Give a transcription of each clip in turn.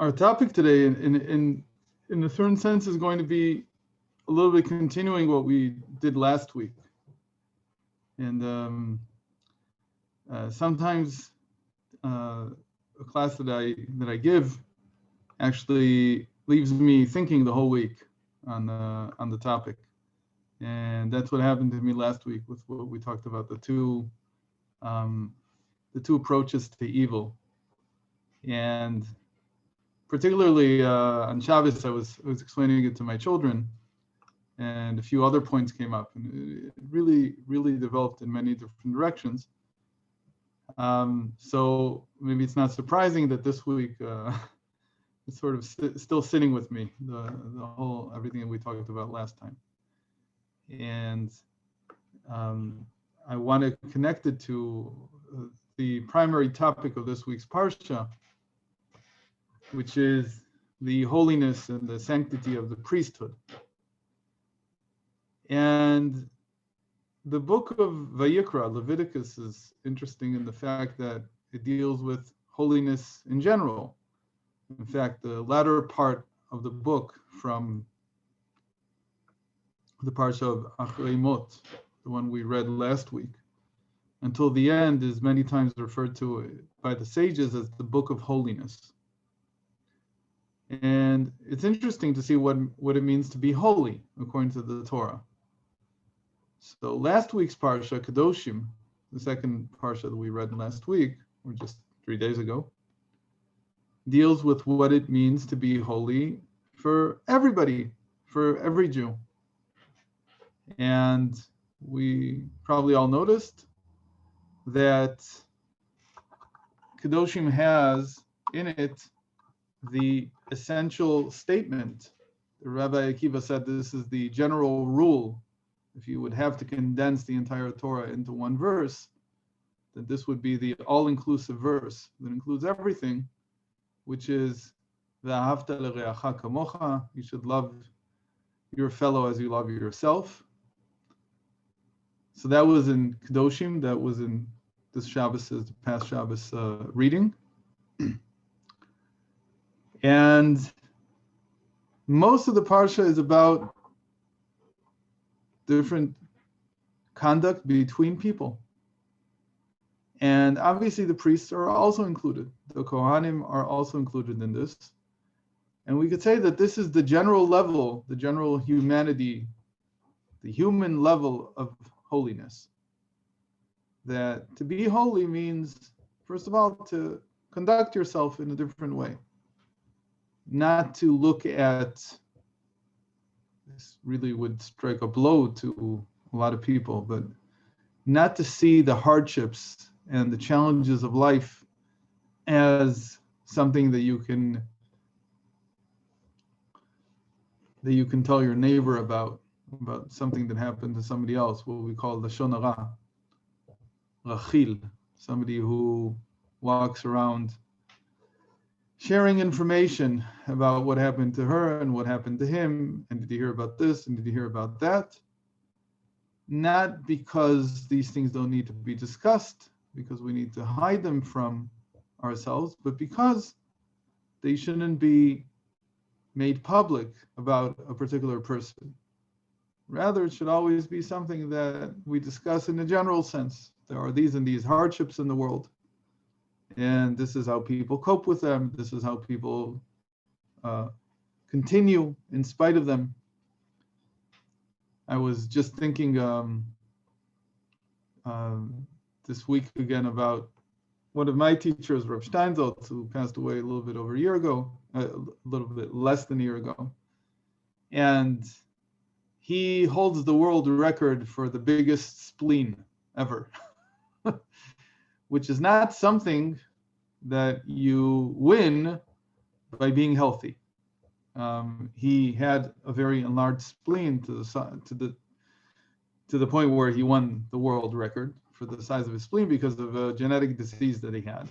Our topic today, in a certain sense, is going to be a little bit continuing what we did last week. And sometimes a class that I give actually leaves me thinking the whole week on the topic, and that's what happened to me last week with what we talked about, the two approaches to evil. And particularly on Shabbos, I was explaining it to my children, and a few other points came up, and it really developed in many different directions. So maybe it's not surprising that this week it's sort of still sitting with me, the whole everything that we talked about last time, and I want to connect it to the primary topic of this week's parsha, which is the holiness and the sanctity of the priesthood. And the book of Vayikra, Leviticus, is interesting in the fact that it deals with holiness in general. In fact, the latter part of the book, from the parsha of Achrei Mot, the one we read last week, until the end, is many times referred to by the sages as the book of holiness. And it's interesting to see what it means to be holy according to the Torah. So last week's parsha, Kedoshim, the second parsha that we read last week, or just 3 days ago, deals with what it means to be holy for everybody, for every Jew. And we probably all noticed that Kedoshim has in it the essential statement. The Rabbi Akiva said this is the general rule. If you would have to condense the entire Torah into one verse, then this would be the all-inclusive verse that includes everything, which is V'ahavta l'reacha kamocha. You should love your fellow as you love yourself. So that was in Kedoshim. That was in this Shabbos, the past Shabbos reading. And most of the parsha is about different conduct between people. And obviously the priests are also included. The Kohanim are also included in this. And we could say that this is the general level, the general humanity, the human level of holiness. That to be holy means, first of all, to conduct yourself in a different way. Not to look at, this really would strike a blow to a lot of people, but not to see the hardships and the challenges of life as something that you can tell your neighbor about something that happened to somebody else, what we call the lashon hara, rachil, somebody who walks around sharing information about what happened to her and what happened to him, and did you hear about this, and did you hear about that? Not because these things don't need to be discussed, because we need to hide them from ourselves, but because they shouldn't be made public about a particular person. Rather, it should always be something that we discuss in a general sense. There are these and these hardships in the world, and this is how people cope with them. This is how people continue in spite of them. I was just thinking this week again about one of my teachers, Rabbi Steinsaltz, who passed away a little bit over a year ago, a little bit less than a year ago. And he holds the world record for the biggest spleen ever, which is not something that you win by being healthy. He had a very enlarged spleen to the point where he won the world record for the size of his spleen because of a genetic disease that he had.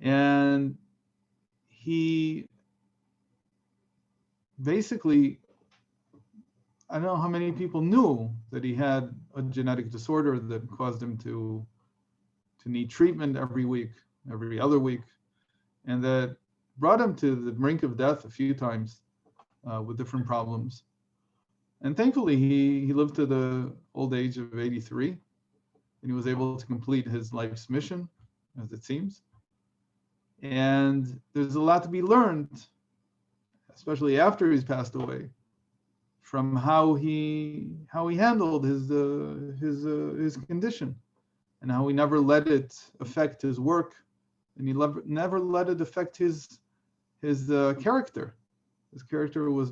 And he basically, I don't know how many people knew that he had a genetic disorder that caused him to need treatment every week, every other week, and that brought him to the brink of death a few times with different problems. And thankfully, he lived to the old age of 83, and he was able to complete his life's mission, as it seems. And there's a lot to be learned, especially after he's passed away, from how he handled his condition, and how he never let it affect his work, and he never let it affect his character. His character was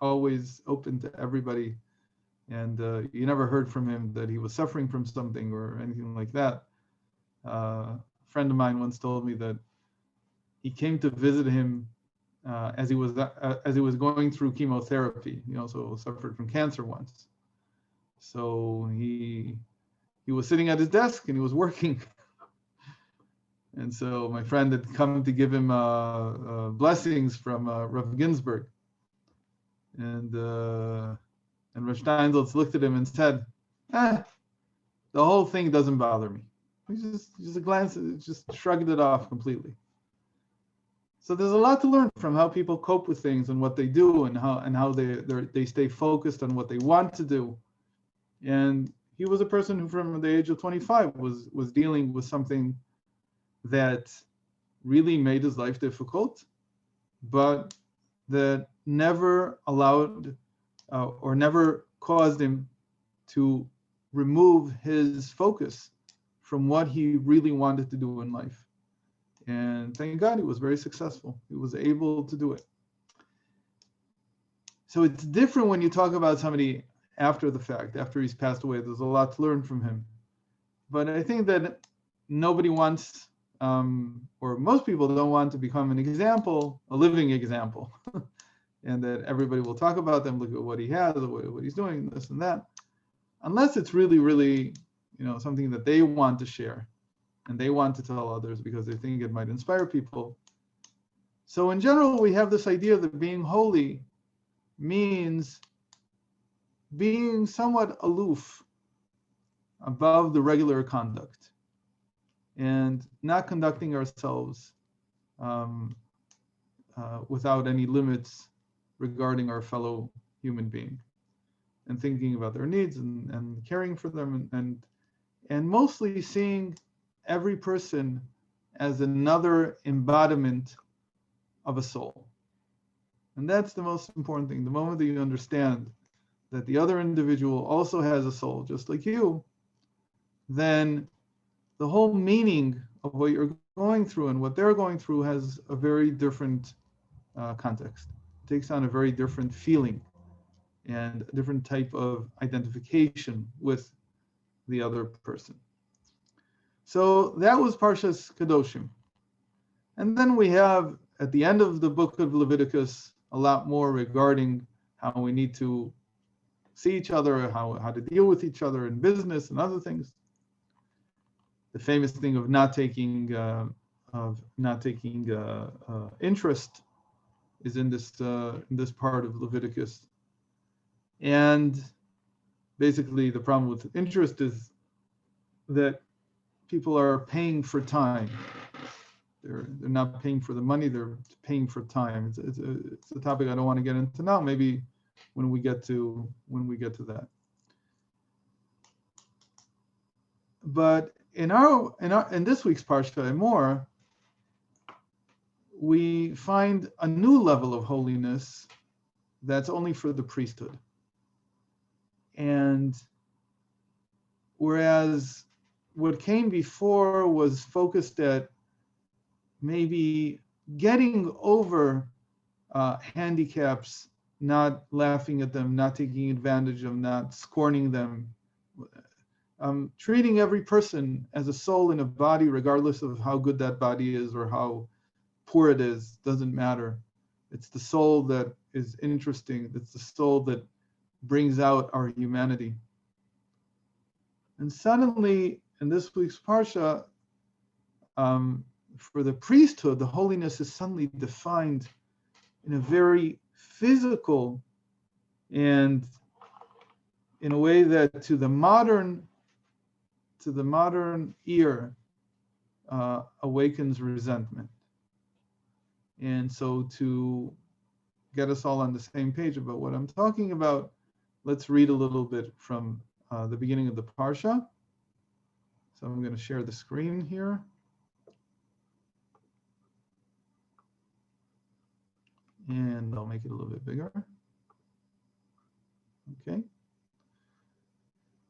always open to everybody, and you never heard from him that he was suffering from something or anything like that. A friend of mine once told me that he came to visit him as he was going through chemotherapy. He also suffered from cancer once, so he was sitting at his desk and he was working. And so my friend had come to give him blessings from Rabbi Ginzburg. And Rav Steinsaltz looked at him and said, the whole thing doesn't bother me. He just a glance, just shrugged it off completely. So there's a lot to learn from how people cope with things and what they do, and how they stay focused on what they want to do. And he was a person who, from the age of 25, was dealing with something that really made his life difficult, but that never allowed or never caused him to remove his focus from what he really wanted to do in life. And thank God he was very successful. He was able to do it. So it's different when you talk about somebody after the fact, after he's passed away. There's a lot to learn from him. But I think that nobody wants, or most people don't want to become an example, a living example, and that everybody will talk about them, look at what he has, what he's doing, this and that, unless it's really, really, something that they want to share and they want to tell others because they think it might inspire people. So in general, we have this idea that being holy means being somewhat aloof above the regular conduct and not conducting ourselves without any limits regarding our fellow human being, and thinking about their needs and caring for them, and mostly seeing every person as another embodiment of a soul. And that's the most important thing. The moment that you understand that the other individual also has a soul just like you, then the whole meaning of what you're going through and what they're going through has a very different context. It takes on a very different feeling and a different type of identification with the other person. So that was Parshas Kedoshim. And then we have, at the end of the book of Leviticus, a lot more regarding how we need to see each other, how to deal with each other in business and other things. The famous thing of not taking interest is in this part of Leviticus. And basically the problem with interest is that people are paying for time. They're not paying for the money, they're paying for time. It's a topic I don't want to get into now, maybe when we get to that. But in this week's Parsha and more, we find a new level of holiness that's only for the priesthood. And whereas what came before was focused at maybe getting over handicaps, not laughing at them, not taking advantage of them, not scorning them, treating every person as a soul in a body, regardless of how good that body is or how poor it is, doesn't matter. It's the soul that is interesting. It's the soul that brings out our humanity. And suddenly, in this week's Parsha, for the priesthood, the holiness is suddenly defined in a very physical and in a way that to the modern ear awakens resentment. And so to get us all on the same page about what I'm talking about, let's read a little bit from the beginning of the Parsha. So I'm going to share the screen here. And I'll make it a little bit bigger. Okay.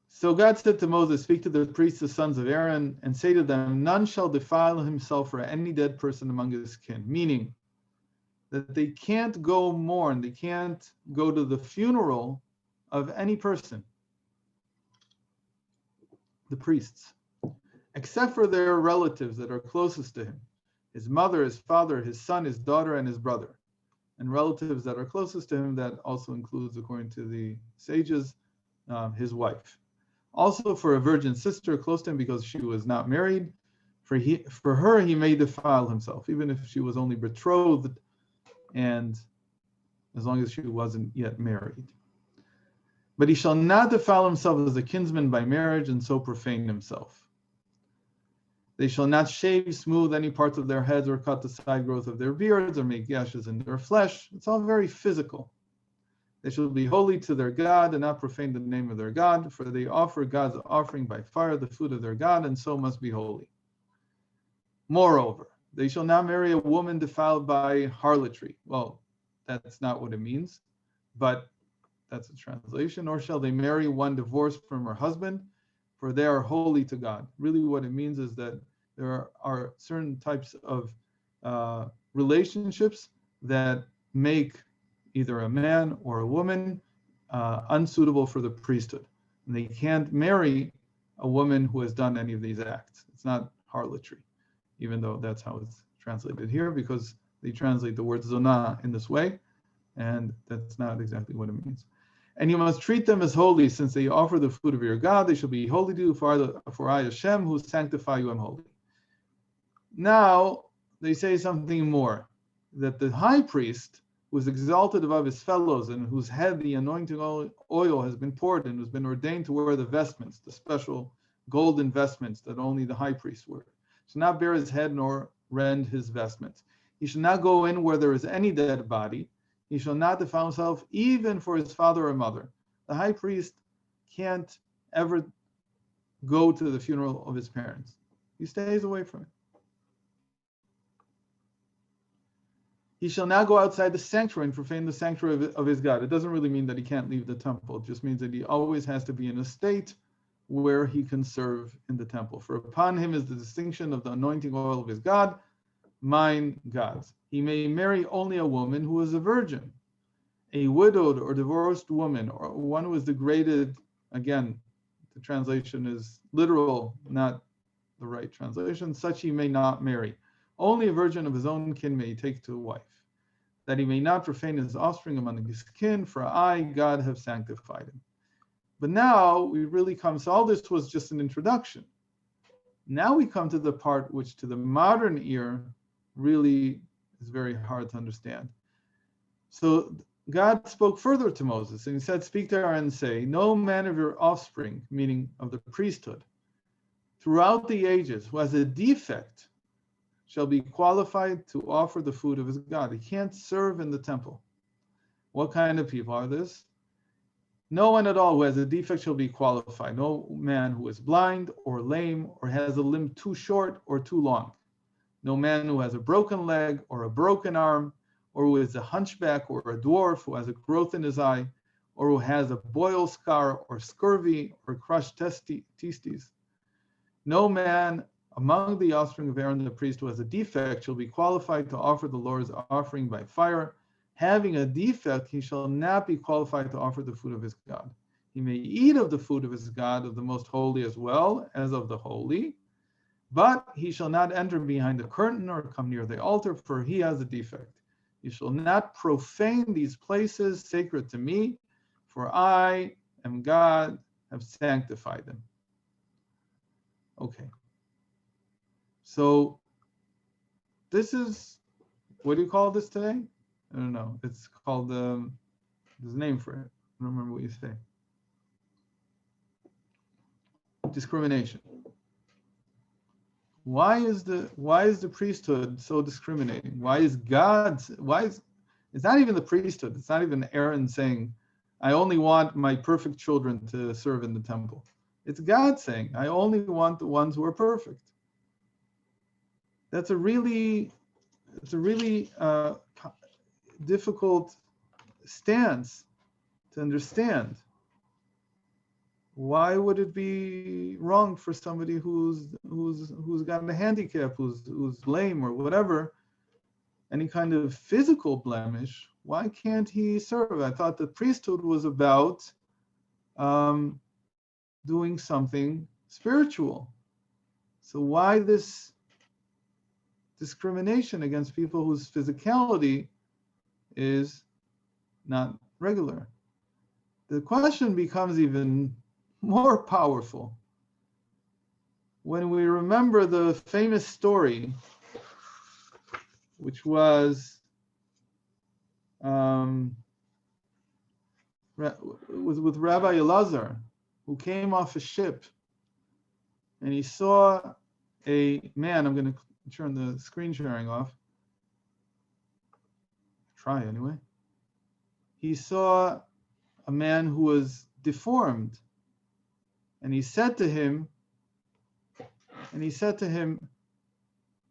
So God said to Moses, speak to the priests, the sons of Aaron, and say to them, none shall defile himself or any dead person among his kin. Meaning that they can't go mourn, they can't go to the funeral of any person, the priests, except for their relatives that are closest to him, his mother, his father, his son, his daughter, and his brother. And relatives that are closest to him, that also includes, according to the sages, his wife. Also for a virgin sister close to him because she was not married, for her he may defile himself, even if she was only betrothed, and as long as she wasn't yet married. But he shall not defile himself as a kinsman by marriage and so profane himself. They shall not shave smooth any parts of their heads or cut the side growth of their beards or make gashes in their flesh. It's all very physical. They shall be holy to their God and not profane the name of their God, for they offer God's offering by fire, the food of their God, and so must be holy. Moreover, they shall not marry a woman defiled by harlotry. Well, that's not what it means, but that's a translation. Or shall they marry one divorced from her husband, for they are holy to God. Really what it means is that there are certain types of relationships that make either a man or a woman unsuitable for the priesthood. And they can't marry a woman who has done any of these acts. It's not harlotry, even though that's how it's translated here, because they translate the word zonah in this way, and that's not exactly what it means. And you must treat them as holy, since they offer the food of your God. They shall be holy to you, for I, Hashem, who sanctify you, am holy. Now, they say something more, that the high priest, who is exalted above his fellows and whose head the anointing oil has been poured and who's been ordained to wear the vestments, the special golden vestments that only the high priest wear, shall not bare his head nor rend his vestments. He shall not go in where there is any dead body. He shall not defile himself even for his father or mother. The high priest can't ever go to the funeral of his parents. He stays away from it. He shall not go outside the sanctuary and profane the sanctuary of his God. It doesn't really mean that he can't leave the temple. It just means that he always has to be in a state where he can serve in the temple. For upon him is the distinction of the anointing oil of his God, mine God's. He may marry only a woman who is a virgin, a widowed or divorced woman, or one who is degraded. Again, the translation is literal, not the right translation. Such he may not marry. Only a virgin of his own kin may he take to wife, that he may not profane his offspring among his kin, for I, God, have sanctified him. But now we really come, so all this was just an introduction. Now we come to the part which to the modern ear really is very hard to understand. So God spoke further to Moses, and he said, speak to Aaron and say, no man of your offspring, meaning of the priesthood, throughout the ages, who has a defect, shall be qualified to offer the food of his God. He can't serve in the temple. What kind of people are this? No one at all who has a defect shall be qualified. No man who is blind or lame or has a limb too short or too long. No man who has a broken leg or a broken arm, or who is a hunchback or a dwarf who has a growth in his eye, or who has a boil scar or scurvy or crushed testes. No man among the offspring of Aaron the priest who has a defect shall be qualified to offer the Lord's offering by fire. Having a defect, he shall not be qualified to offer the food of his God. He may eat of the food of his God, of the most holy as well as of the holy, but he shall not enter behind the curtain or come near the altar, for he has a defect. You shall not profane these places sacred to me, for I am God, have sanctified them. Okay. So this is, what do you call this today? I don't know. It's called, there's a name for it. I don't remember what you say. Discrimination. Why is the priesthood so discriminating? It's not even the priesthood. It's not even Aaron saying, I only want my perfect children to serve in the temple. It's God saying, I only want the ones who are perfect. It's a really difficult stance to understand. Why would it be wrong for somebody who's got a handicap, who's lame or whatever, any kind of physical blemish? Why can't he serve? I thought the priesthood was about doing something spiritual. So why this discrimination against people whose physicality is not regular? The question becomes even more powerful when we remember the famous story, which was with Rabbi Elazar, who came off a ship and he saw a man. I'm going to turn the screen sharing off. Try anyway. He saw a man who was deformed, and he said to him,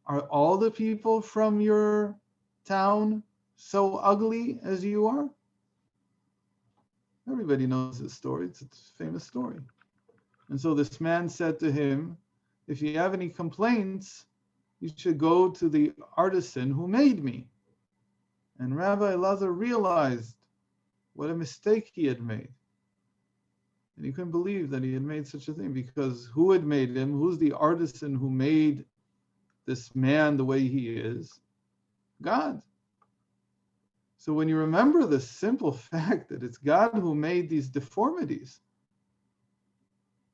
are all the people from your town so ugly as you are? Everybody knows this story. It's a famous story. And so this man said to him, if you have any complaints, you should go to the artisan who made me. And Rabbi Elazar realized what a mistake he had made. And he couldn't believe that he had made such a thing, because who had made him? Who's the artisan who made this man the way he is? God. So when you remember the simple fact that it's God who made these deformities,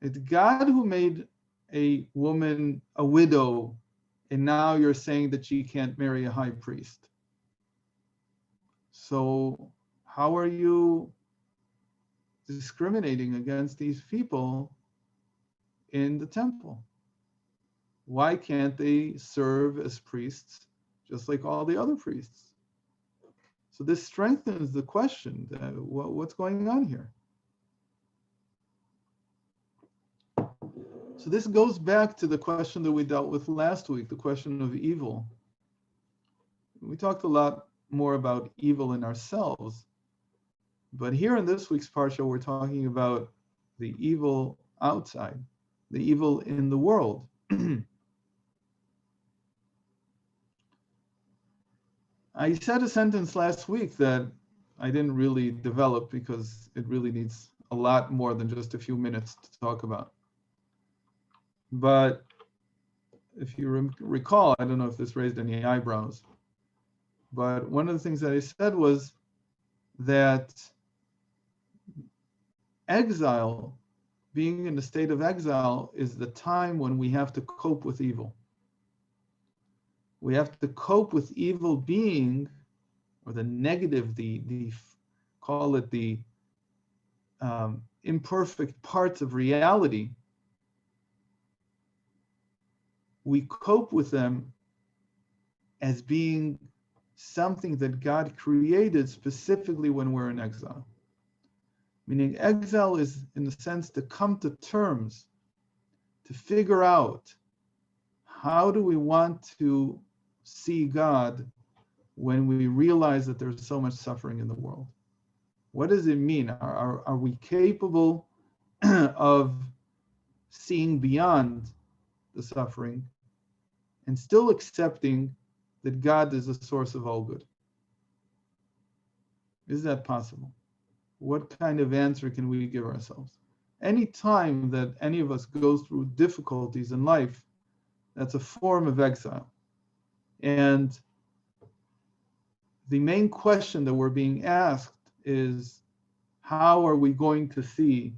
it's God who made a woman a widow, and now you're saying that she can't marry a high priest. So how are you discriminating against these people in the temple? Why can't they serve as priests just like all the other priests? So this strengthens the question, what's going on here? So this goes back to the question that we dealt with last week, the question of evil. We talked a lot more about evil in ourselves, but here in this week's parsha, we're talking about the evil outside, the evil in the world. I said a sentence last week that I didn't really develop because it really needs a lot more than just a few minutes to talk about. But if you recall, I don't know if this raised any eyebrows, but one of the things that I said was that exile, being in a state of exile, is the time when we have to cope with evil. We have to cope with evil being, or the negative, the call it the imperfect parts of reality. We cope with them as being something that God created specifically when we're in exile. Meaning exile is, in a sense, to come to terms, to figure out how do we want to see God when we realize that there's so much suffering in the world. What does it mean? Are we capable of seeing beyond the suffering and still accepting that God is the source of all good? Is that possible? What kind of answer can we give ourselves? Any time that any of us goes through difficulties in life, that's a form of exile. And the main question that we're being asked is, how are we going to see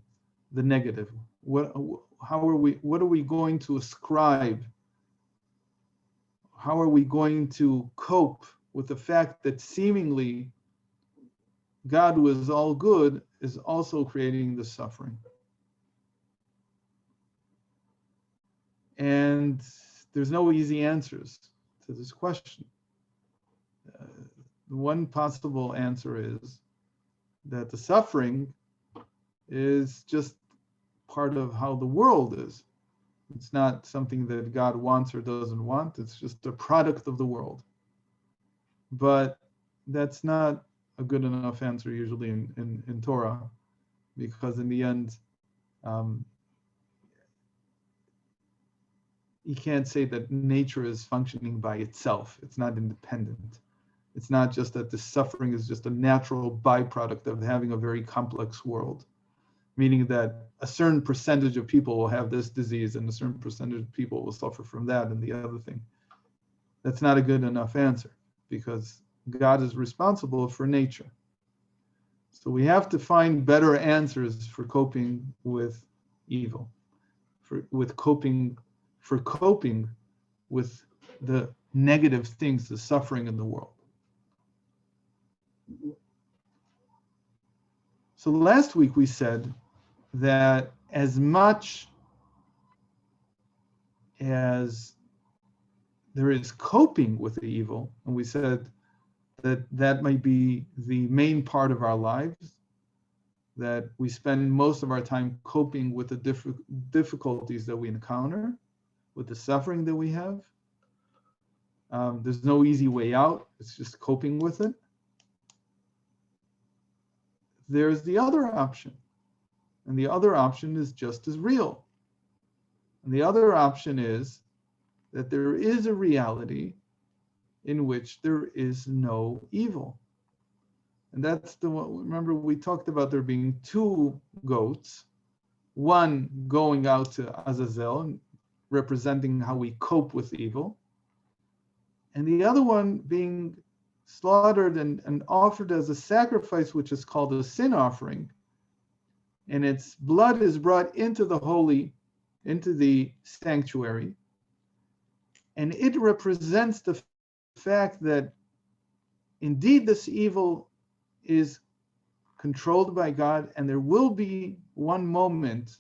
the negative? What are we going to ascribe? How are we going to cope with the fact that seemingly God, who is all good, is also creating the suffering? And there's no easy answers to this question. One possible answer is that the suffering is just part of how the world is. It's not something that God wants or doesn't want. It's just a product of the world. But that's not a good enough answer usually in Torah, because in the end, you can't say that nature is functioning by itself. It's not independent. It's not just that the suffering is just a natural byproduct of having a very complex world, meaning that a certain percentage of people will have this disease and a certain percentage of people will suffer from that and the other thing. That's not a good enough answer, because God is responsible for nature. So we have to find better answers for coping with evil, for coping with the negative things, the suffering in the world. So last week we said that as much as there is coping with the evil, and we said that might be the main part of our lives, that we spend most of our time coping with the difficulties that we encounter, with the suffering that we have. There's no easy way out. It's just coping with it. There's the other option. And the other option is just as real. And the other option is that there is a reality in which there is no evil. And that's the one. Remember, we talked about there being two goats, one going out to Azazel, representing how we cope with evil, and the other one being slaughtered and offered as a sacrifice, which is called a sin offering. And its blood is brought into the sanctuary. And it represents the fact that indeed this evil is controlled by God, and there will be one moment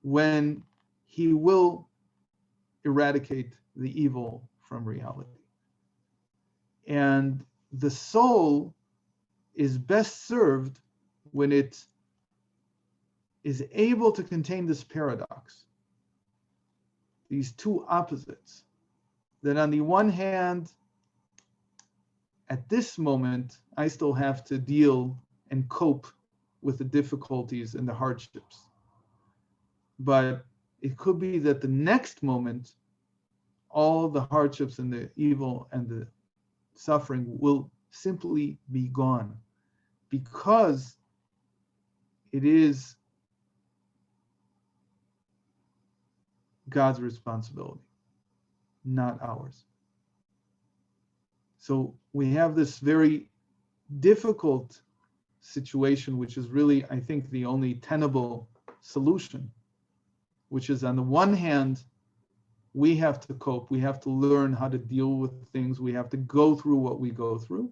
when he will eradicate the evil from reality. And the soul is best served when it is able to contain this paradox, these two opposites, that on the one hand, at this moment, I still have to deal and cope with the difficulties and the hardships. But it could be that the next moment, all the hardships and the evil and the suffering will simply be gone, because it is God's responsibility, not ours. So we have this very difficult situation, which is really, I think, the only tenable solution, which is, on the one hand, we have to cope. We have to learn how to deal with things. We have to go through what we go through.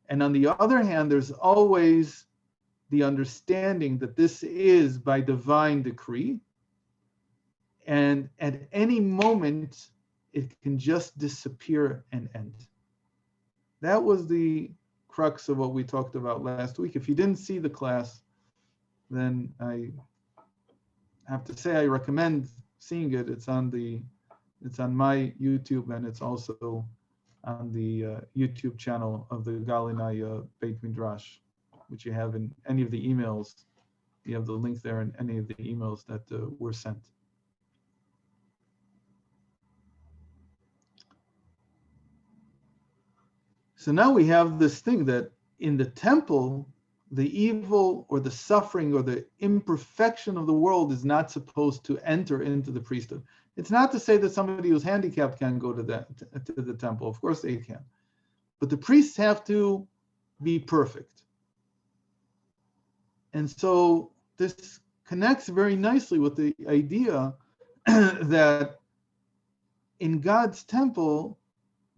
And on the other hand, there's always the understanding that this is by divine decree. And at any moment, it can just disappear and end. That was the crux of what we talked about last week. If you didn't see the class, then I have to say I recommend seeing it. It's on my YouTube, and it's also on the YouTube channel of the Galinai Beit Midrash, which you have in any of the emails. You have the link there in any of the emails that were sent. So now we have this thing that in the temple, the evil or the suffering or the imperfection of the world is not supposed to enter into the priesthood. It's not to say that somebody who's handicapped can go to the temple. Of course they can. But the priests have to be perfect. And so this connects very nicely with the idea that in God's temple,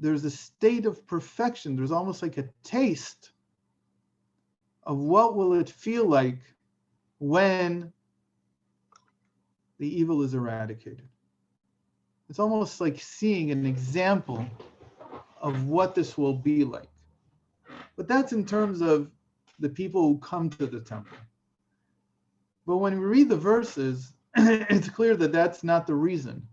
there's a state of perfection. There's almost like a taste of what will it feel like when the evil is eradicated. It's almost like seeing an example of what this will be like. But that's in terms of the people who come to the temple. But when we read the verses, it's clear that that's not the reason.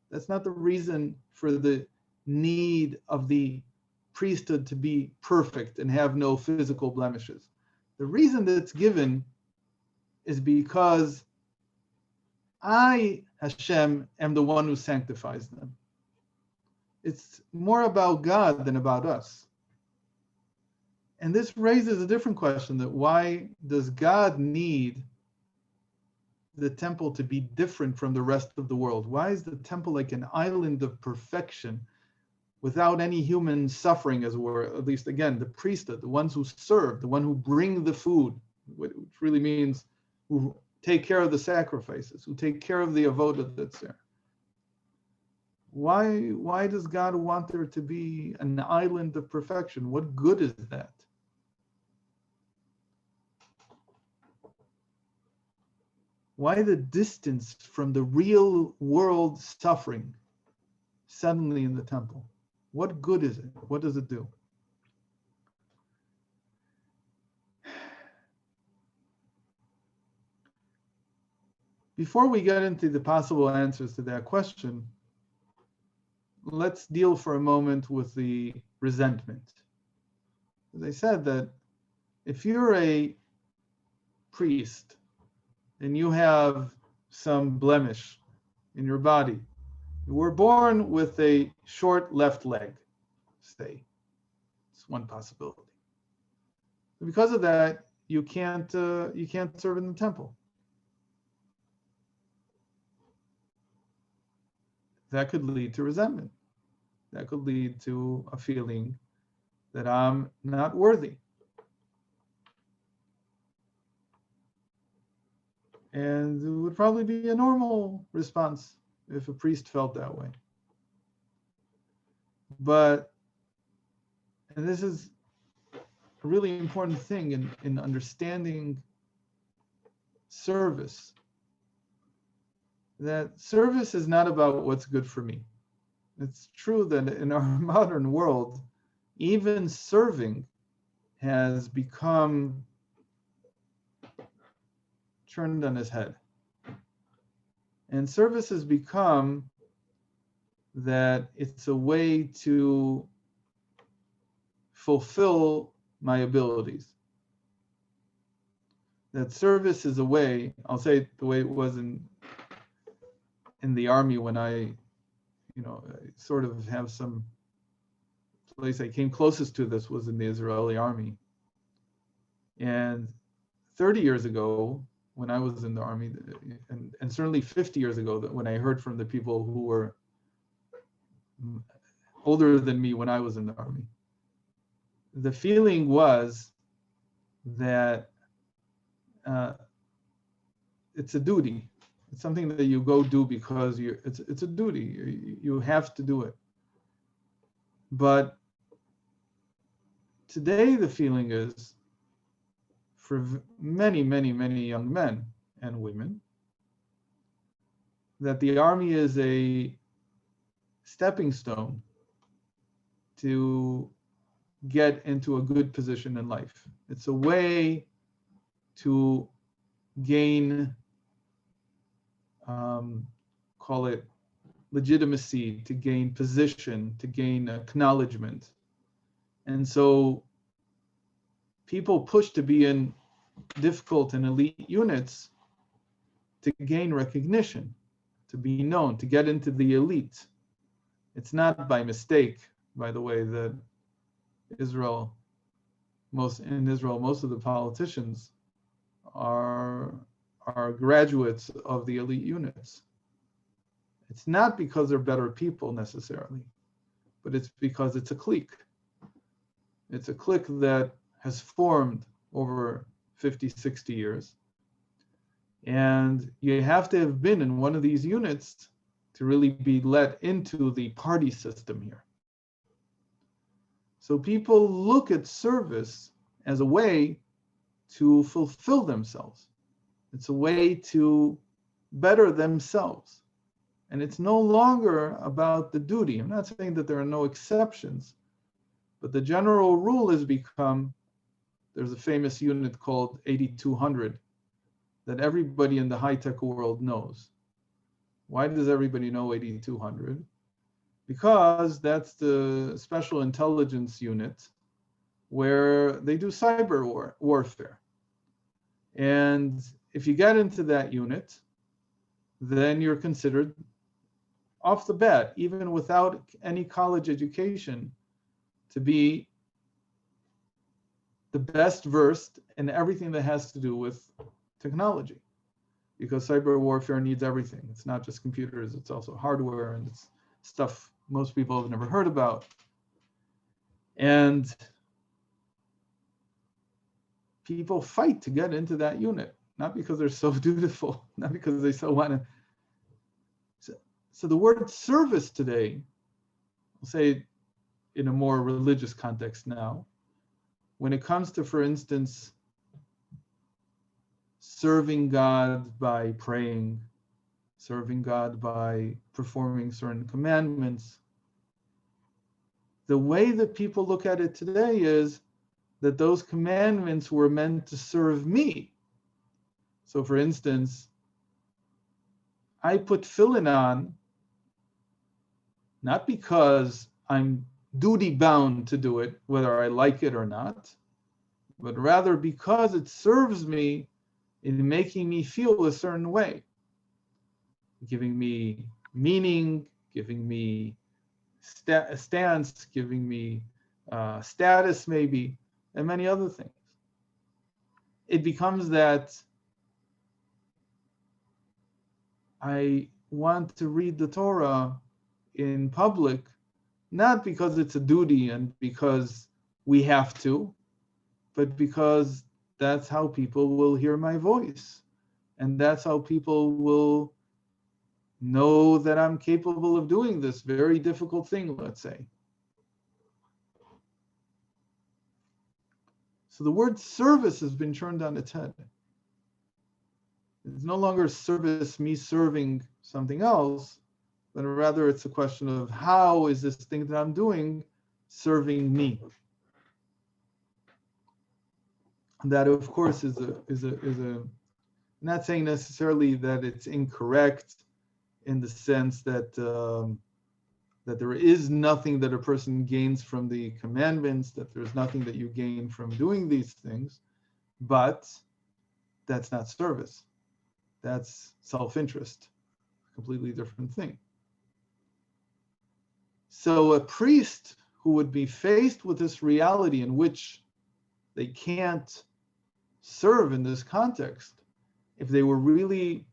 That's not the reason for the need of the priesthood to be perfect and have no physical blemishes. The reason that's given is because I, Hashem, am the one who sanctifies them. It's more about God than about us. And this raises a different question, that why does God need the temple to be different from the rest of the world? Why is the temple like an island of perfection without any human suffering, as it were? At least, again, the priesthood, the ones who serve, the one who bring the food, which really means who take care of the sacrifices, who take care of the avodah that's there. Why does God want there to be an island of perfection? What good is that? Why the distance from the real world suffering suddenly in the temple? What good is it? What does it do? Before we get into the possible answers to that question, let's deal for a moment with the resentment. As I said, that if you're a priest and you have some blemish in your body, you were born with a short left leg, say, it's one possibility. Because of that, you can't serve in the temple. That could lead to resentment. That could lead to a feeling that I'm not worthy. And it would probably be a normal response if a priest felt that way. But, and this is a really important thing in understanding service, that service is not about what's good for me. It's true that in our modern world, even serving has become turned on his head. And service has become that it's a way to fulfill my abilities. That service is a way, I'll say it the way it was in the army when I sort of have some place I came closest to this was in the Israeli army. And 30 years ago, when I was in the army, and certainly 50 years ago, that when I heard from the people who were older than me when I was in the army, the feeling was that it's a duty. It's something that you go do because it's a duty. You have to do it. But today the feeling is, for many, many, many young men and women, that the army is a stepping stone to get into a good position in life. It's a way to gain, call it legitimacy, to gain position, to gain acknowledgement. And so people push to be in difficult and elite units to gain recognition, to be known, to get into the elite. It's not by mistake, by the way, that most of the politicians are graduates of the elite units. It's not because they're better people necessarily, but it's because it's a clique. It's a clique that has formed over 50, 60 years. And you have to have been in one of these units to really be let into the party system here. So people look at service as a way to fulfill themselves. It's a way to better themselves. And it's no longer about the duty. I'm not saying that there are no exceptions, but the general rule has become, there's a famous unit called 8200 that everybody in the high-tech world knows. Why does everybody know 8200? Because that's the special intelligence unit where they do cyber warfare. And if you get into that unit, then you're considered off the bat, even without any college education, to be the best versed in everything that has to do with technology. Because cyber warfare needs everything. It's not just computers, it's also hardware, and it's stuff most people have never heard about. And people fight to get into that unit, not because they're so dutiful, not because they so want to. So the word service today, I'll say in a more religious context now, when it comes to, for instance, serving God by praying, serving God by performing certain commandments, the way that people look at it today is that those commandments were meant to serve me. So for instance, I put tefillin on not because I'm duty bound to do it, whether I like it or not, but rather because it serves me in making me feel a certain way, giving me meaning, giving me stance, giving me status maybe, and many other things. It becomes that I want to read the Torah in public, not because it's a duty and because we have to, but because that's how people will hear my voice. And that's how people will know that I'm capable of doing this very difficult thing, let's say. So the word service has been turned on its head. It's no longer service, me serving something else, but rather it's a question of how is this thing that I'm doing serving me? And that, of course, is I'm not saying necessarily that it's incorrect in the sense that that there is nothing that a person gains from the commandments, that there's nothing that you gain from doing these things, but that's not service. That's self-interest, a completely different thing. So a priest who would be faced with this reality in which they can't serve in this context, if they were really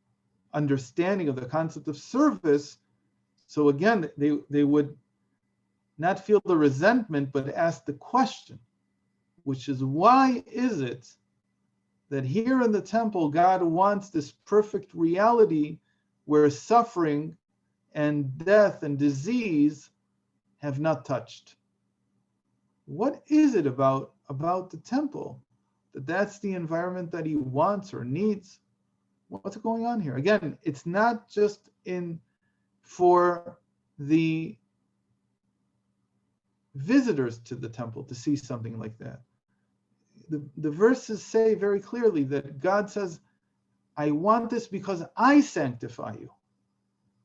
understanding of the concept of service, so again, they would not feel the resentment, but ask the question, which is, why is it that here in the temple, God wants this perfect reality where suffering and death and disease have not touched? What is it about the temple that's the environment that he wants or needs? What's going on here? Again, it's not just for the visitors to the temple to see something like that. The verses say very clearly that God says, I want this because I sanctify you.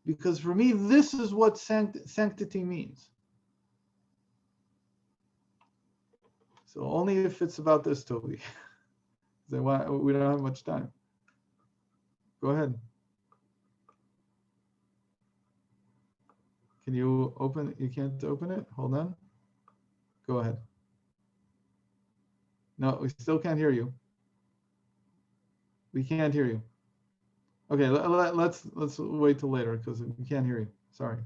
Because for me, this is what sanctity means. So only if it's about this, Toby. We don't have much time. Go ahead. Can you open it? You can't open it? Hold on. Go ahead. No, we still can't hear you. We can't hear you. Okay, let's wait till later because we can't hear you. Sorry.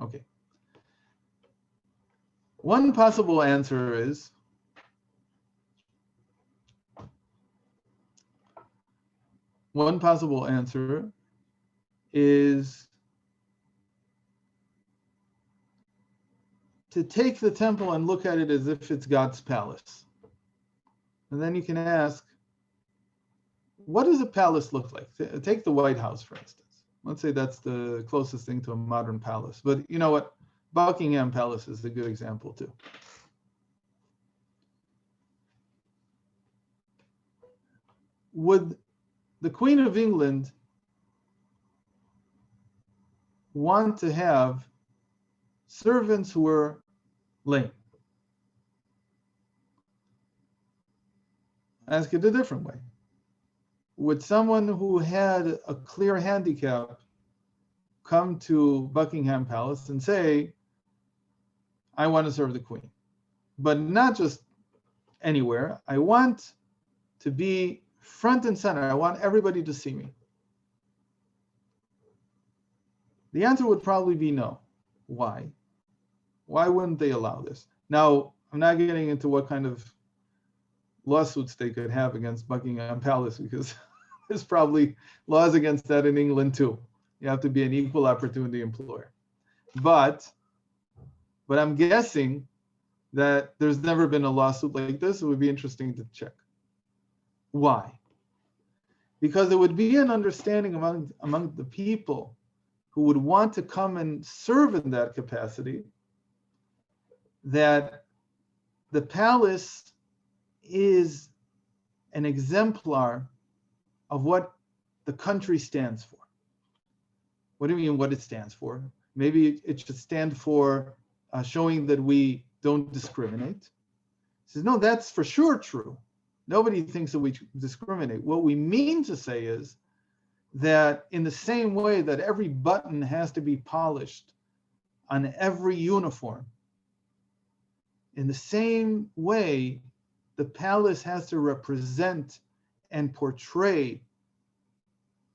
Okay. One possible answer is to take the temple and look at it as if it's God's palace. And then you can ask, what does a palace look like? Take the White House, for instance. Let's say that's the closest thing to a modern palace. But you know what? Buckingham Palace is a good example too. Would the Queen of England want to have servants who were lame? Ask it a different way. Would someone who had a clear handicap come to Buckingham Palace and say, I want to serve the Queen, but not just anywhere. I want to be front and center. I want everybody to see me. The answer would probably be no. Why? Why wouldn't they allow this? Now, I'm not getting into what kind of lawsuits they could have against Buckingham Palace, because there's probably laws against that in England too. You have to be an equal opportunity employer. But I'm guessing that there's never been a lawsuit like this. It would be interesting to check. Why? Because it would be an understanding among the people who would want to come and serve in that capacity that the palace is an exemplar of what the country stands for. What do you mean what it stands for? Maybe it should stand for showing that we don't discriminate. He says, no, that's for sure true. Nobody thinks that we discriminate. What we mean to say is that in the same way that every button has to be polished on every uniform, in the same way, the palace has to represent and portray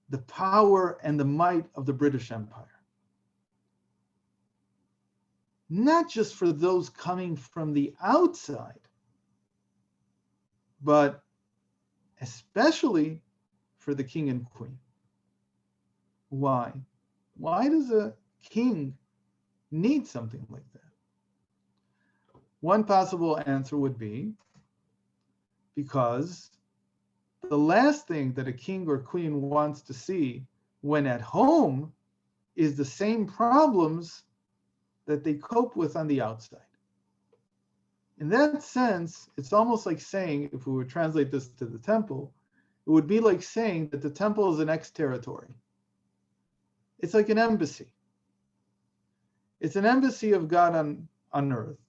the power and the might of the British Empire. Not just for those coming from the outside, but especially for the king and queen. Why? Why does a king need something like that? One possible answer would be because the last thing that a king or queen wants to see when at home is the same problems that they cope with on the outside. In that sense, it's almost like saying, if we would translate this to the temple, it would be like saying that the temple is an ex-territory. It's like an embassy. It's an embassy of God on earth.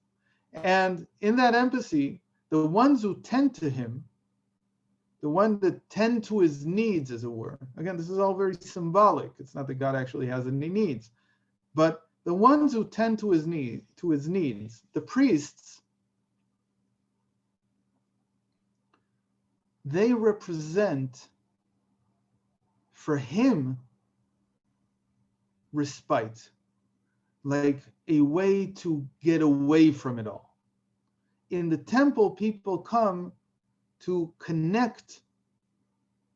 And in that embassy, the ones who tend to him, the ones that tend to his needs, as it were. Again, this is all very symbolic. It's not that God actually has any needs. But the ones who tend to his needs, the priests, they represent for him respite, like a way to get away from it all. In the temple, people come to connect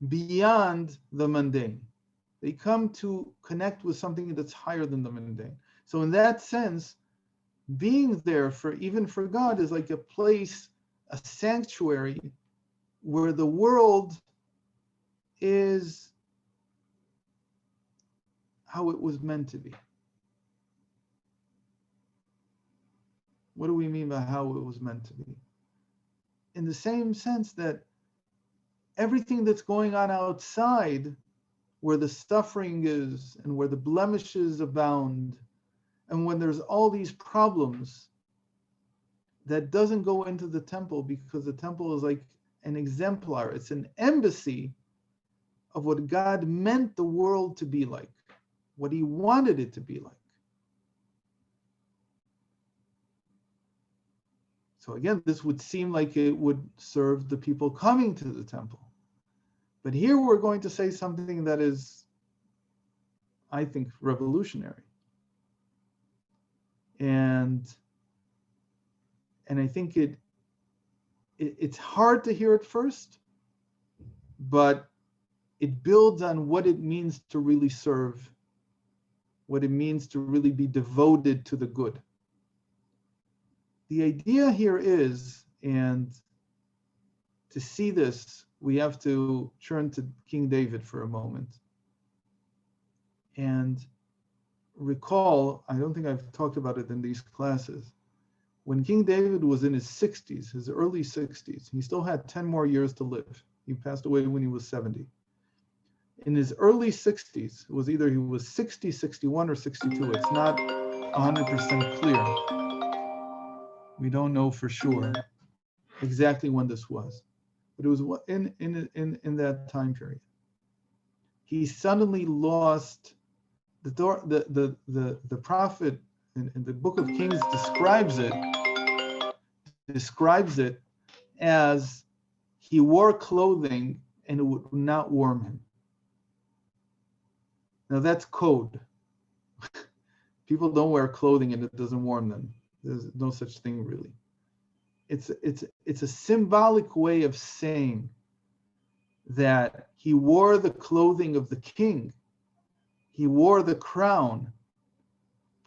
beyond the mundane. They come to connect with something that's higher than the mundane. So in that sense, being there even for God is like a place, a sanctuary, where the world is how it was meant to be. What do we mean by how it was meant to be? In the same sense that everything that's going on outside, where the suffering is and where the blemishes abound, and when there's all these problems, that doesn't go into the temple, because the temple is like an exemplar. It's an embassy of what God meant the world to be like, what he wanted it to be like. So again, this would seem like it would serve the people coming to the temple. But here we're going to say something that is, I think, revolutionary. And I think it's hard to hear at first, but it builds on what it means to really serve, what it means to really be devoted to the good. The idea here is, and to see this we have to turn to King David for a moment and recall, I don't think I've talked about it in these classes, when King David was in his 60s, his early 60s, he still had 10 more years to live. He passed away when he was 70. In his early 60s, it was either he was 60, 61, or 62. It's not 100% clear. We don't know for sure exactly when this was, but it was in that time period. He suddenly lost the prophet in the book of Kings describes it as he wore clothing and it would not warm him. Now that's code. People don't wear clothing and it doesn't warm them. There's no such thing really. It's a symbolic way of saying that he wore the clothing of the king. He wore the crown,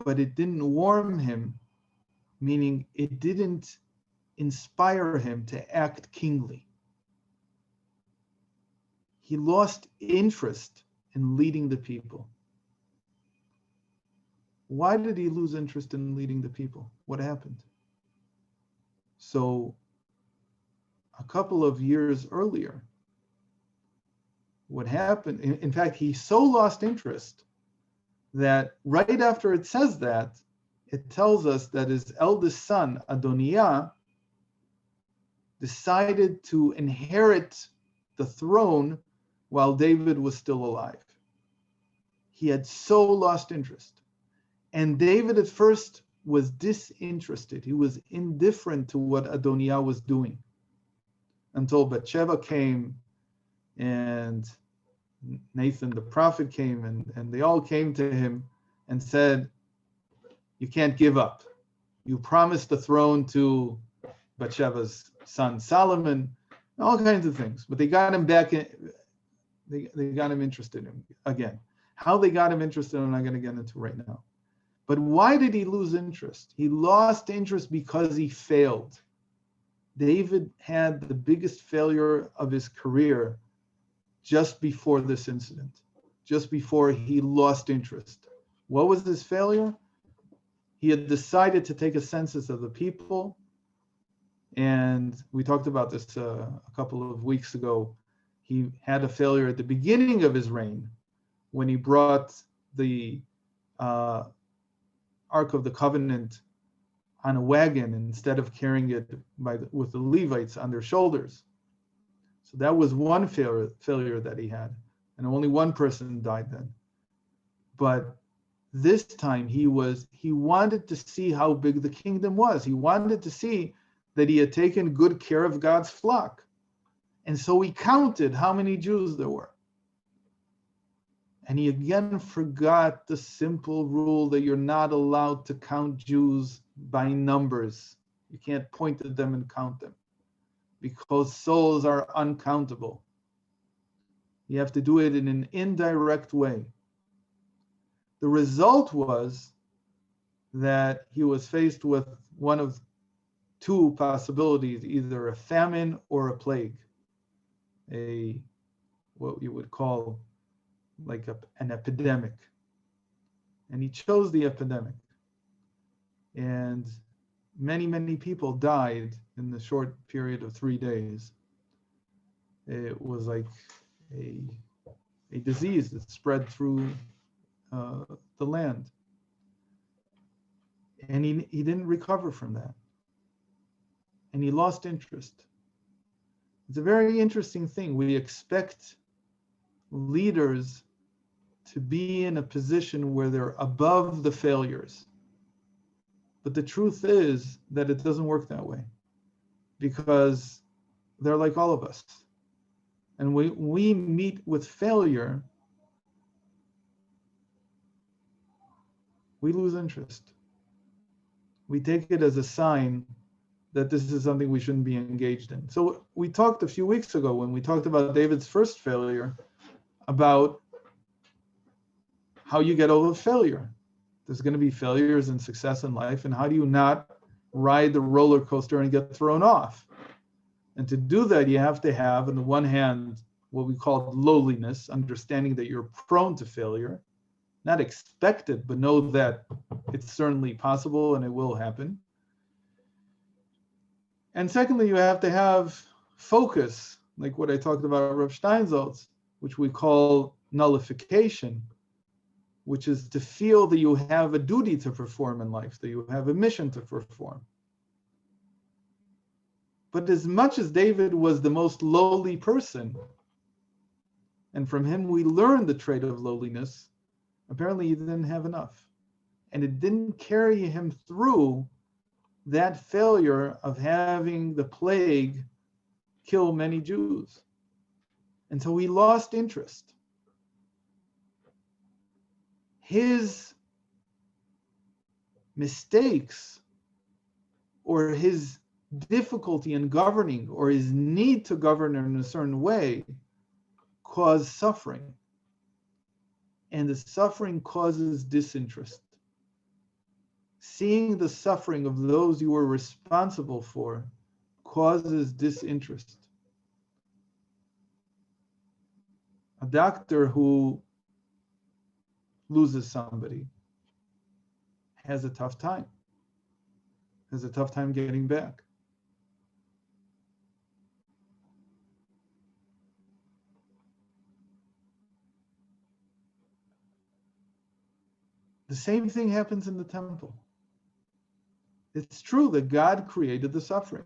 but it didn't warm him, meaning it didn't inspire him to act kingly. He lost interest in leading the people. Why did he lose interest in leading the people? What happened? So, a couple of years earlier, what happened, in fact, he so lost interest that right after it says that, it tells us that his eldest son, Adoniah, decided to inherit the throne while David was still alive. He had so lost interest. And David at first was disinterested. He was indifferent to what Adoniah was doing until Bathsheba came and Nathan the prophet came and they all came to him and said, you can't give up. You promised the throne to Bathsheba's son Solomon, all kinds of things. But they got him back in, they got him interested in again. How they got him interested, I'm not going to get into right now. But why did he lose interest? He lost interest because he failed. David had the biggest failure of his career just before this incident, just before he lost interest. What was his failure? He had decided to take a census of the people. And we talked about this a couple of weeks ago. He had a failure at the beginning of his reign when he brought the Ark of the Covenant on a wagon instead of carrying it with the Levites on their shoulders. So that was one failure that he had, and only one person died then. But this time he wanted to see how big the kingdom was. He wanted to see that he had taken good care of God's flock. And so he counted how many Jews there were. And he again forgot the simple rule that you're not allowed to count Jews by numbers. You can't point at them and count them because souls are uncountable. You have to do it in an indirect way. The result was that he was faced with one of two possibilities, either a famine or a plague, what you would call like an epidemic. And he chose the epidemic. And many, many people died in the short period of 3 days. It was like a disease that spread through the land. And he didn't recover from that. And he lost interest. It's a very interesting thing. We expect leaders to be in a position where they're above the failures. But the truth is that it doesn't work that way because they're like all of us. And we meet with failure, we lose interest. We take it as a sign that this is something we shouldn't be engaged in. So we talked a few weeks ago when we talked about David's first failure about how you get over failure. There's going to be failures and success in life, and how do you not ride the roller coaster and get thrown off? And to do that, you have to have, on the one hand, what we call lowliness, understanding that you're prone to failure, not expected, but know that it's certainly possible and it will happen. And secondly, you have to have focus, like what I talked about Rav Steinsaltz, which we call nullification, which is to feel that you have a duty to perform in life, that you have a mission to perform. But as much as David was the most lowly person, and from him we learn the trait of lowliness, apparently he didn't have enough. And it didn't carry him through that failure of having the plague kill many Jews. And so he lost interest. His mistakes or his difficulty in governing or his need to govern in a certain way cause suffering. And the suffering causes disinterest. Seeing the suffering of those you are responsible for causes disinterest. A doctor who loses somebody has a tough time getting back. The same thing happens in the temple. It's true that God created the suffering.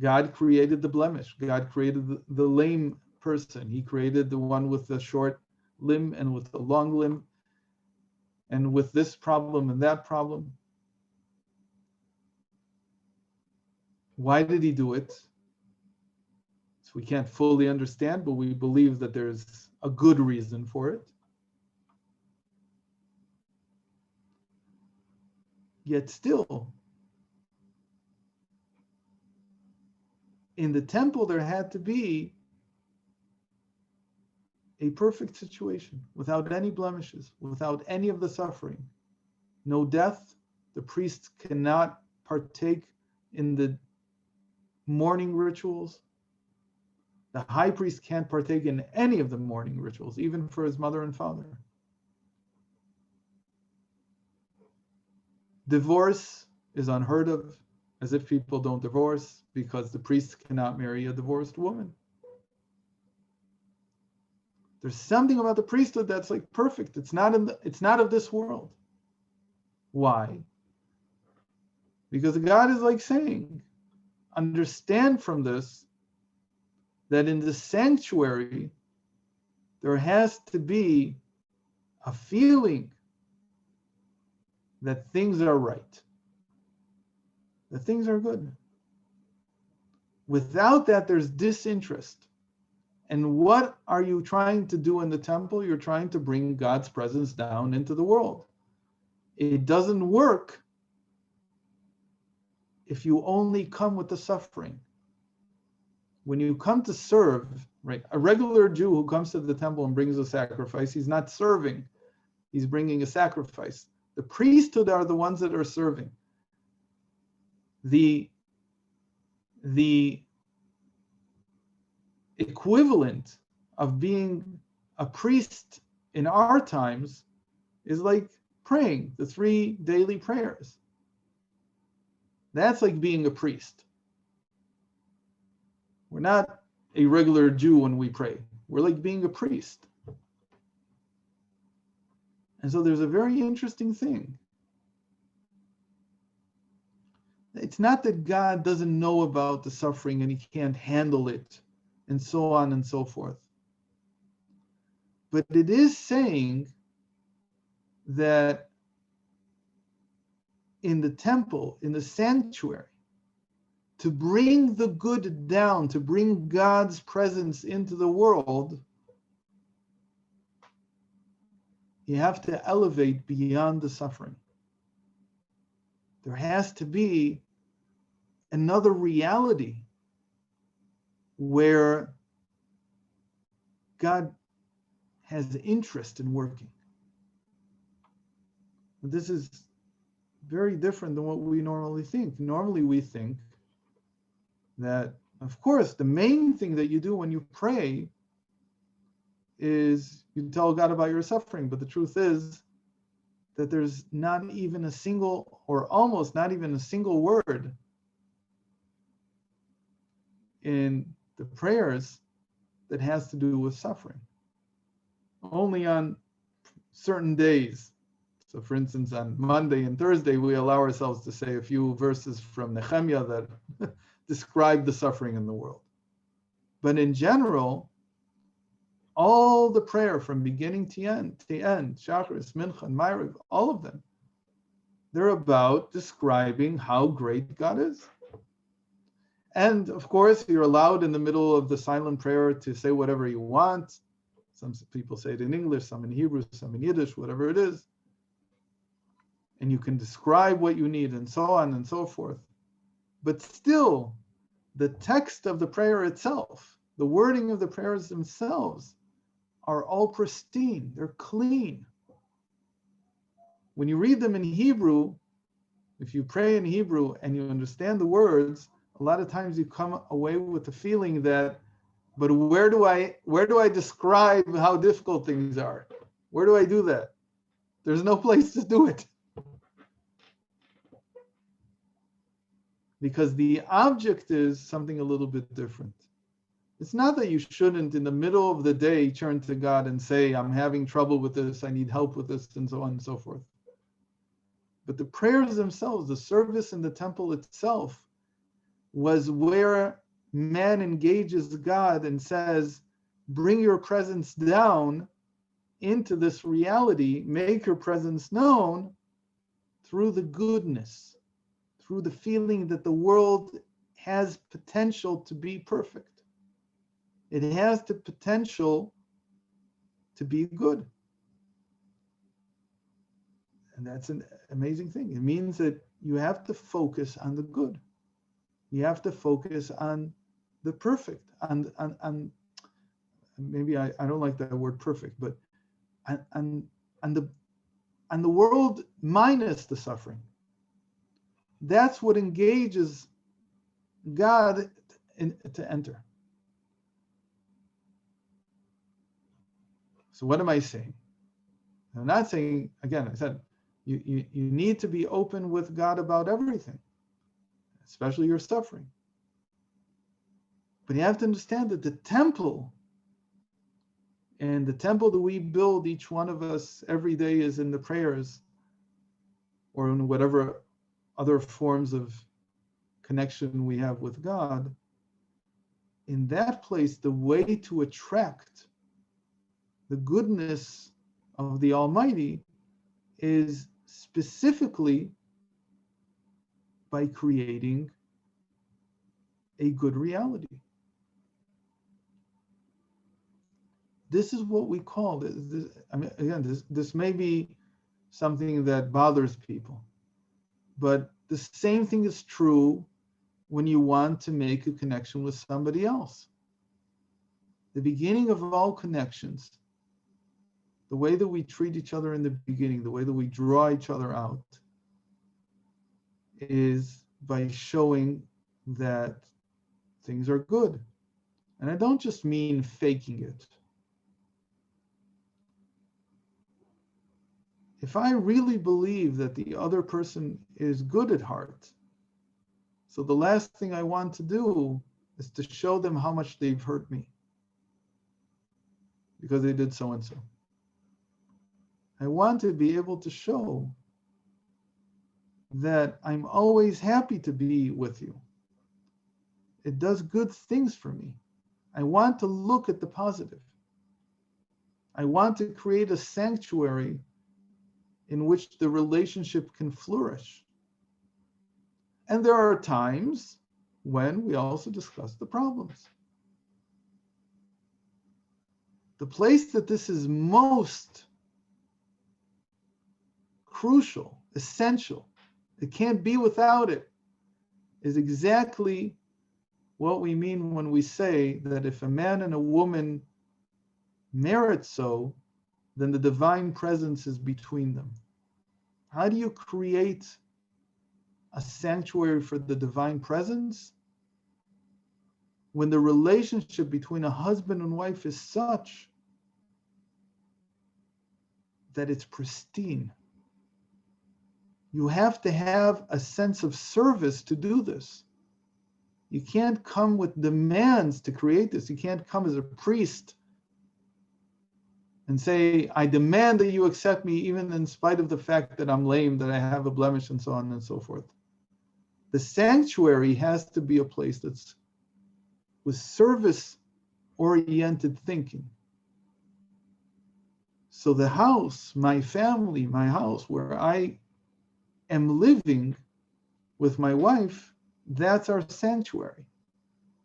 God created the blemish. God created the lame person. He created the one with the short limb and with the long limb, and with this problem and that problem. Why did he do it? So we can't fully understand, but we believe that there's a good reason for it. Yet still, in the temple, there had to be a perfect situation without any blemishes, without any of the suffering. No death. The priests cannot partake in the mourning rituals. The high priest can't partake in any of the mourning rituals, even for his mother and father. Divorce is unheard of, as if people don't divorce, because the priest cannot marry a divorced woman. There's something about the priesthood that's like perfect. It's not of this world. Why? Because God is like saying, understand from this that in the sanctuary there has to be a feeling that things are right, that things are good. Without that, there's disinterest. And what are you trying to do in the temple? You're trying to bring God's presence down into the world. It doesn't work if you only come with the suffering. When you come to serve, right? A regular Jew who comes to the temple and brings a sacrifice, he's not serving, he's bringing a sacrifice. The priesthood are the ones that are serving. The equivalent of being a priest in our times is like praying the 3 daily prayers. That's like being a priest. We're not a regular Jew when we pray. We're like being a priest. And so there's a very interesting thing. It's not that God doesn't know about the suffering and he can't handle it, and so on and so forth. But it is saying that in the temple, in the sanctuary, to bring the good down, to bring God's presence into the world, you have to elevate beyond the suffering. There has to be another reality where God has interest in working. This is very different than what we normally think. Normally we think that Of course, the main thing that you do when you pray is you tell God about your suffering, but the truth is that there's not even a single, or almost not even a single word in the prayers that has to do with suffering. Only on certain days. So for instance, on Monday and Thursday, we allow ourselves to say a few verses from Nehemiah that describe the suffering in the world. But in general, all the prayer from beginning to end, Shacharis, Mincha, and Ma'ariv, all of them, they're about describing how great God is. And of course, you're allowed in the middle of the silent prayer to say whatever you want. Some people say it in English, some in Hebrew, some in Yiddish, whatever it is. And you can describe what you need and so on and so forth. But still, the text of the prayer itself, the wording of the prayers themselves, are all pristine. They're clean. When you read them in Hebrew, if you pray in Hebrew and you understand the words, a lot of times you come away with the feeling that, but where do I describe how difficult things are? Where do I do that? There's no place to do it. Because the object is something a little bit different. It's not that you shouldn't, in the middle of the day, turn to God and say, I'm having trouble with this, I need help with this, and so on and so forth. But the prayers themselves, the service in the temple itself, was where man engages God and says, bring your presence down into this reality, make your presence known through the goodness, through the feeling that the world has potential to be perfect. It has the potential to be good. And that's an amazing thing. It means that you have to focus on the good. You have to focus on the perfect, on maybe I don't like that word perfect, but on the world minus the suffering. That's what engages God to enter. So what am I saying? I'm not saying, again, I said, you need to be open with God about everything, especially your suffering. But you have to understand that the temple, and the temple that we build, each one of us every day, is in the prayers or in whatever other forms of connection we have with God. In that place, the way to attract the goodness of the Almighty is specifically by creating a good reality. This is what we call this. I mean, again, this may be something that bothers people, but the same thing is true when you want to make a connection with somebody else. The beginning of all connections, the way that we treat each other in the beginning, the way that we draw each other out, is by showing that things are good. And I don't just mean faking it. If I really believe that the other person is good at heart, so the last thing I want to do is to show them how much they've hurt me because they did so and so. I want to be able to show that I'm always happy to be with you. It does good things for me. I want to look at the positive. I want to create a sanctuary in which the relationship can flourish. And there are times when we also discuss the problems. The place that this is most crucial, essential, it can't be without it, is exactly what we mean when we say that if a man and a woman merit so, then the divine presence is between them. How do you create a sanctuary for the divine presence? when the relationship between a husband and wife is such that it's pristine. You have to have a sense of service to do this. You can't come with demands to create this. You can't come as a priest and say, I demand that you accept me even in spite of the fact that I'm lame, that I have a blemish, and so on and so forth. The sanctuary has to be a place that's with service-oriented thinking. So the house, my family, my house, where I am living with my wife, that's our sanctuary.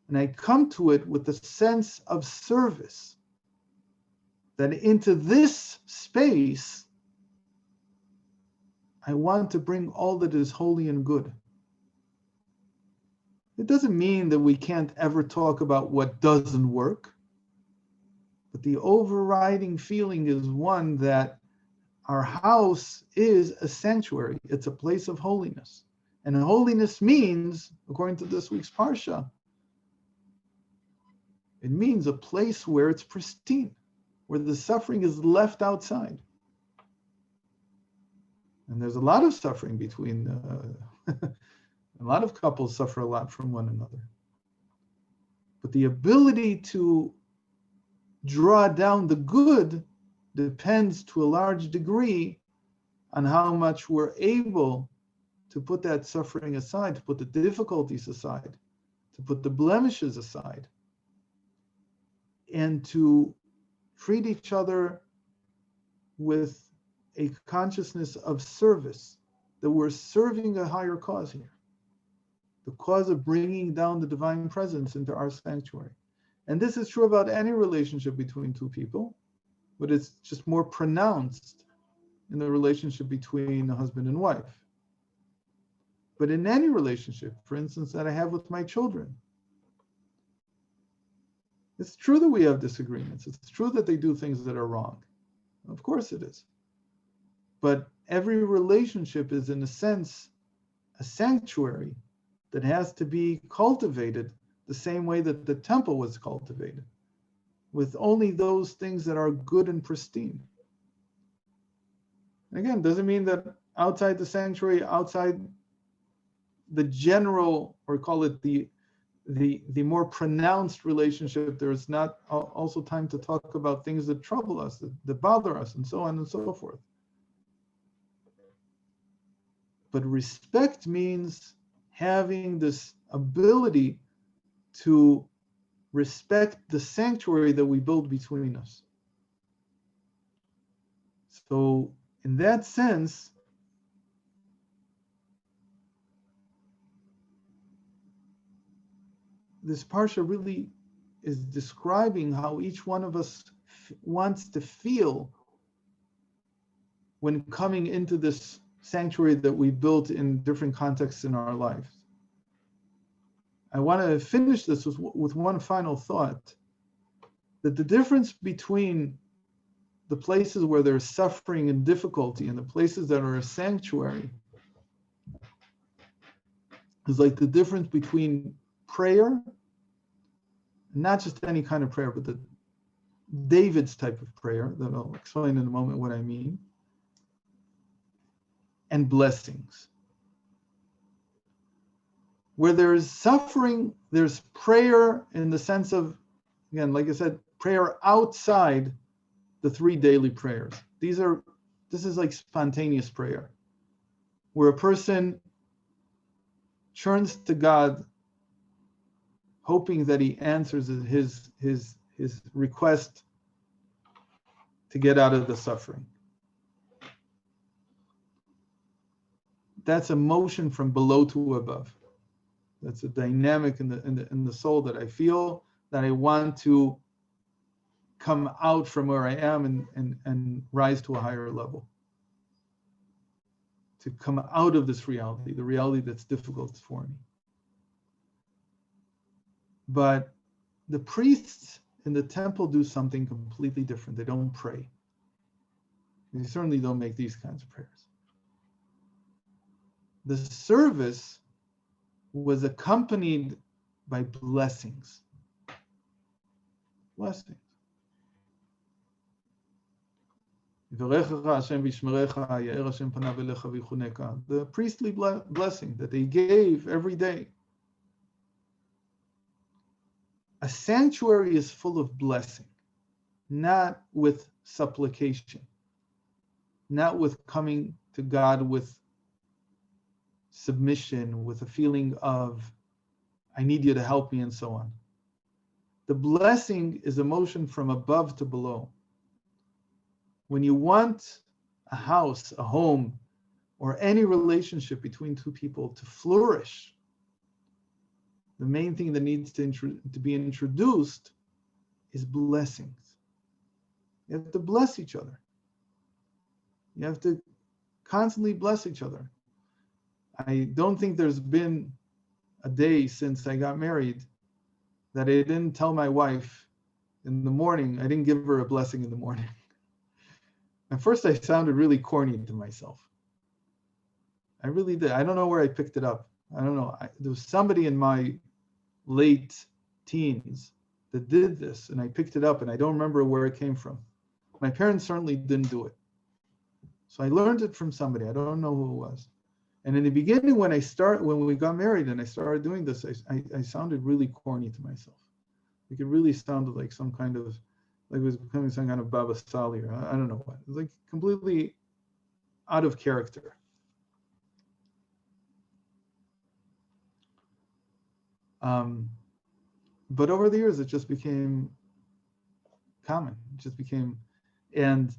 And I come to it with a sense of service, that into this space, I want to bring all that is holy and good. It doesn't mean that we can't ever talk about what doesn't work, but the overriding feeling is one that our house is a sanctuary. It's a place of holiness. And holiness means, according to this week's Parsha, it means a place where it's pristine, where the suffering is left outside. And there's a lot of suffering between, a lot of couples suffer a lot from one another. But the ability to draw down the good depends to a large degree on how much we're able to put that suffering aside, to put the difficulties aside, to put the blemishes aside, and to treat each other with a consciousness of service, that we're serving a higher cause here, the cause of bringing down the divine presence into our sanctuary. And this is true about any relationship between two people, but it's just more pronounced in the relationship between a husband and wife. But in any relationship, for instance, that I have with my children, it's true that we have disagreements. It's true that they do things that are wrong. Of course it is. But every relationship is, in a sense, a sanctuary that has to be cultivated the same way that the temple was cultivated, with only those things that are good and pristine. Again, doesn't mean that outside the sanctuary, outside the general, or call it the more pronounced relationship, there is not also time to talk about things that trouble us, that bother us, and so on and so forth. But respect means having this ability to respect the sanctuary that we build between us. So in that sense, this parsha really is describing how each one of us wants to feel when coming into this sanctuary that we built in different contexts in our lives. I want to finish this with one final thought, that the difference between the places where there's suffering and difficulty and the places that are a sanctuary is like the difference between prayer, not just any kind of prayer, but the David's type of prayer, that I'll explain in a moment what I mean, and blessings. Where there is suffering, there's prayer in the sense of, again, like I said, prayer outside the 3 daily prayers. This is like spontaneous prayer, where a person turns to God, hoping that he answers his request to get out of the suffering. That's a motion from below to above. That's a dynamic in the soul that I feel, that I want to come out from where I am and rise to a higher level. To come out of this reality, the reality that's difficult for me. But the priests in the temple do something completely different. They don't pray. They certainly don't make these kinds of prayers. The service was accompanied by blessings. Blessings. The priestly blessing that they gave every day. A sanctuary is full of blessing, not with supplication, not with coming to God with submission, with a feeling of, I need you to help me, and so on. The blessing is a motion from above to below. When you want a house, a home, or any relationship between two people to flourish, the main thing that needs to be introduced is blessings. You have to bless each other. You have to constantly bless each other. I don't think there's been a day since I got married that I didn't tell my wife in the morning, I didn't give her a blessing in the morning. At first I sounded really corny to myself. I really did. I don't know where I picked it up. I don't know. There was somebody in my late teens that did this, and I picked it up, and I don't remember where it came from. My parents certainly didn't do it. So I learned it from somebody. I don't know who it was. And in the beginning, when we got married and I started doing this, I sounded really corny to myself. Like it really sounded like some kind of, like it was becoming some kind of Baba Sali, or I don't know what. It was like completely out of character. But over the years, it just became common. It just became, and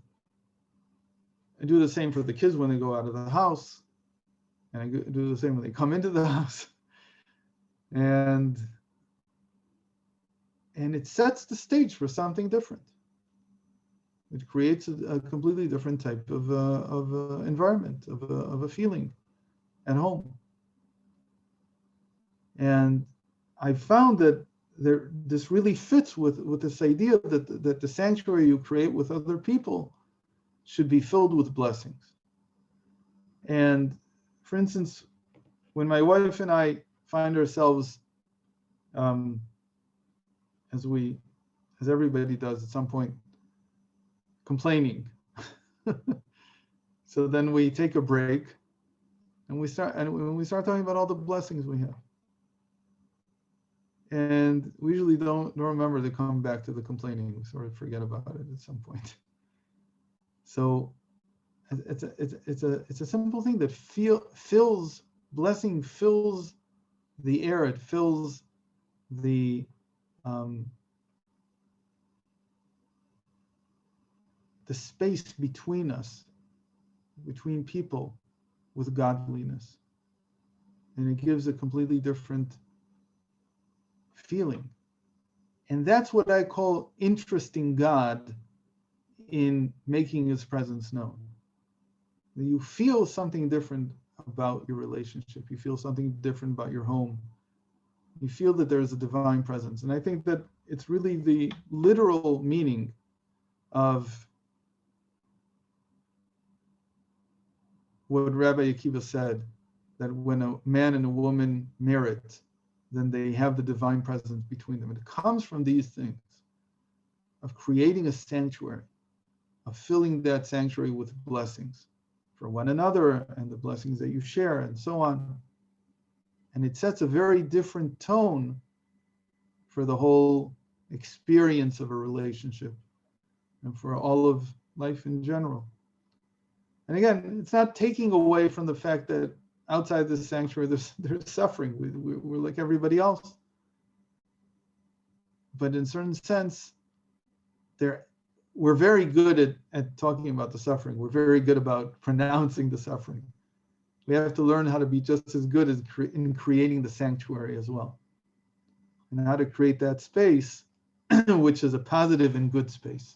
I do the same for the kids when they go out of the house, and I do the same when they come into the house, and it sets the stage for something different. It creates a completely different type of environment, of a feeling at home. And I found that this really fits with this idea that the sanctuary you create with other people should be filled with blessings. And for instance, when my wife and I find ourselves, as everybody does at some point, complaining, so then we take a break, and we start talking about all the blessings we have. And we usually don't remember to come back to the complaining. We sort of forget about it at some point. So it's a simple thing that fills blessing, fills the air. It fills the space between us, between people, with godliness, and it gives a completely different feeling. And that's what I call interesting God in making his presence known. You feel something different about your relationship. You feel something different about your home. You feel that there's a divine presence. And I think that it's really the literal meaning of what Rabbi Akiva said, that when a man and a woman merit, then they have the divine presence between them. And it comes from these things, of creating a sanctuary, of filling that sanctuary with blessings for one another and the blessings that you share and so on. And it sets a very different tone for the whole experience of a relationship and for all of life in general. And again, it's not taking away from the fact that outside this sanctuary, there's suffering. We're like everybody else. But in a certain sense, we're very good at talking about the suffering. We're very good about pronouncing the suffering. We have to learn how to be just as good as in creating the sanctuary as well. And how to create that space, which is a positive and good space.